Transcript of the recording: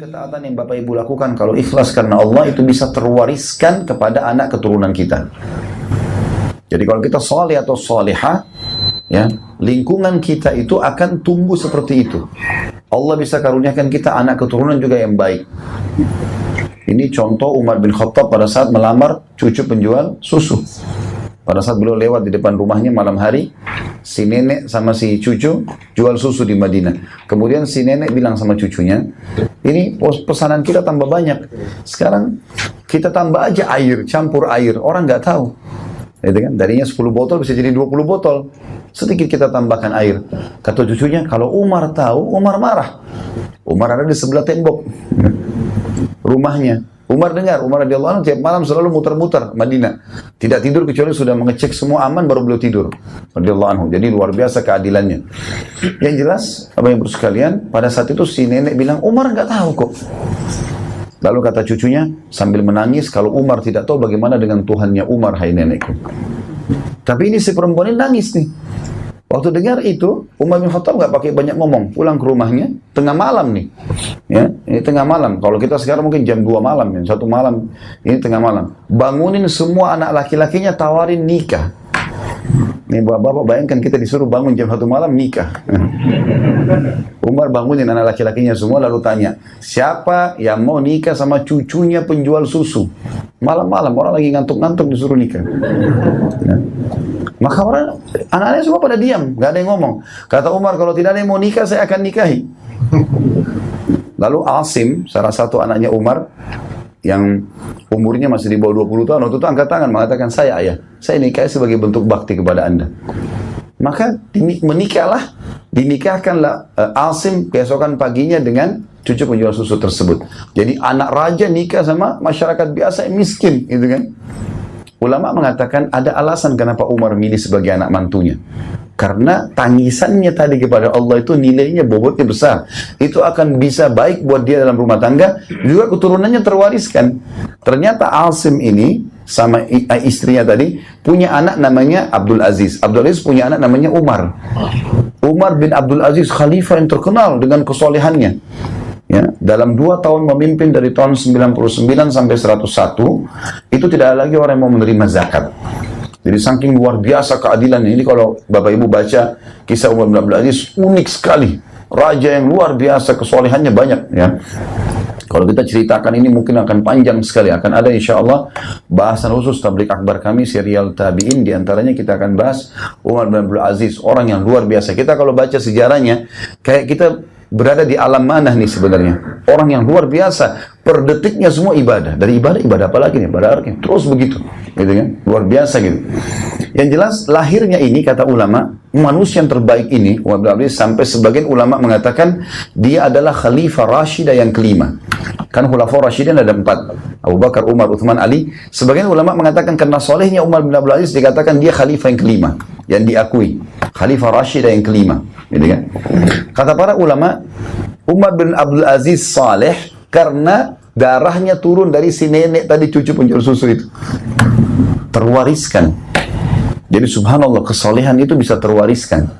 Ketaatan yang Bapak Ibu lakukan kalau ikhlas karena Allah itu bisa terwariskan kepada anak keturunan kita. Jadi kalau kita soleh atau solehah, ya, lingkungan kita itu akan tumbuh seperti itu. Allah bisa karuniakan kita anak keturunan juga yang baik. Ini contoh Umar bin Khattab pada saat melamar cucu penjual susu. Pada saat beliau lewat di depan rumahnya malam hari, si nenek sama si cucu jual susu di Madinah. Kemudian si nenek bilang sama cucunya, ini pesanan kita tambah banyak. Sekarang kita tambah aja air, campur air. Orang nggak tahu. Gitu kan? Darinya 10 botol bisa jadi 20 botol. Sedikit kita tambahkan air. Kata cucunya, kalau Umar tahu, Umar marah. Umar ada di sebelah tembok rumahnya. Umar dengar, Umar radhiyallahu anhu tiap malam selalu muter-muter Madinah. Tidak tidur kecuali sudah mengecek semua aman baru beliau tidur. Radhiyallahu anhu. Jadi luar biasa keadilannya. Yang jelas, Bapak Ibu sekalian, pada saat itu si nenek bilang, Umar nggak tahu kok. Lalu kata cucunya sambil menangis, kalau Umar tidak tahu bagaimana dengan Tuhannya Umar, hai nenekku. Tapi ini si perempuan ini nangis nih. Waktu dengar itu, Umar bin Khattab nggak pakai banyak ngomong, pulang ke rumahnya, tengah malam nih, ya, ini tengah malam. Kalau kita sekarang mungkin jam 2 malam, ya, 1 malam, ini tengah malam. Bangunin semua anak laki-lakinya, tawarin nikah. Nih bapak-bapak bayangkan kita disuruh bangun jam 1 malam nikah. Umar bangunin anak laki-lakinya semua lalu tanya, siapa yang mau nikah sama cucunya penjual susu? Malam-malam orang lagi ngantuk-ngantuk disuruh nikah. Ya. Maka orang, anak-anaknya semua pada diam, gak ada yang ngomong. Kata Umar, kalau tidak ada yang mau nikah, saya akan nikahi. Lalu Asim, salah satu anaknya Umar, yang umurnya masih di bawah 20 tahun, waktu itu angkat tangan, mengatakan, saya ayah, saya nikahi sebagai bentuk bakti kepada anda. Maka dinikahkanlah Asim keesokan paginya dengan cucu penjual susu tersebut. Jadi anak raja nikah sama masyarakat biasa yang miskin, gitu kan. Ulama mengatakan ada alasan kenapa Umar milih sebagai anak mantunya. Karena tangisannya tadi kepada Allah itu nilainya, bobotnya besar. Itu akan bisa baik buat dia dalam rumah tangga, juga keturunannya terwariskan. Ternyata Asim ini sama istrinya tadi punya anak namanya Abdul Aziz. Abdul Aziz punya anak namanya Umar. Umar bin Abdul Aziz khalifah yang terkenal dengan kesolehannya. Ya, dalam 2 tahun memimpin dari tahun 99 sampai 101, itu tidak ada lagi orang yang mau menerima zakat. Jadi saking luar biasa keadilan ini, kalau Bapak Ibu baca kisah Umar bin Abdul Aziz, unik sekali. Raja yang luar biasa, kesolehannya banyak. Ya. Kalau kita ceritakan ini mungkin akan panjang sekali. Akan ada insya Allah bahasan khusus tabligh akbar kami, serial tabi'in. Di antaranya kita akan bahas Umar bin Abdul Aziz, orang yang luar biasa. Kita kalau baca sejarahnya, kayak kita berada di alam mana nih sebenarnya. Orang yang luar biasa, per detiknya semua ibadah. Dari ibadah apa lagi nih? Ibadah terus begitu, gitu kan? Luar biasa gitu. Yang jelas lahirnya ini, kata ulama, manusia yang terbaik ini, Umar bin Abdul Aziz, sampai sebagian ulama mengatakan dia adalah Khalifah Rashidah yang kelima. Kan Khulafaur Rasyidin ada 4, Abu Bakar, Umar, Uthman, Ali. Sebagian ulama mengatakan karena solehnya Umar bin Abdul Aziz dikatakan dia Khalifah yang kelima, yang diakui Khalifah Rashidah yang kelima, gitu kan? Kata para ulama, Umar bin Abdul Aziz saleh karena darahnya turun dari si nenek tadi, cucu penjual susu itu, terwariskan. Jadi subhanallah, kesolehan itu bisa terwariskan.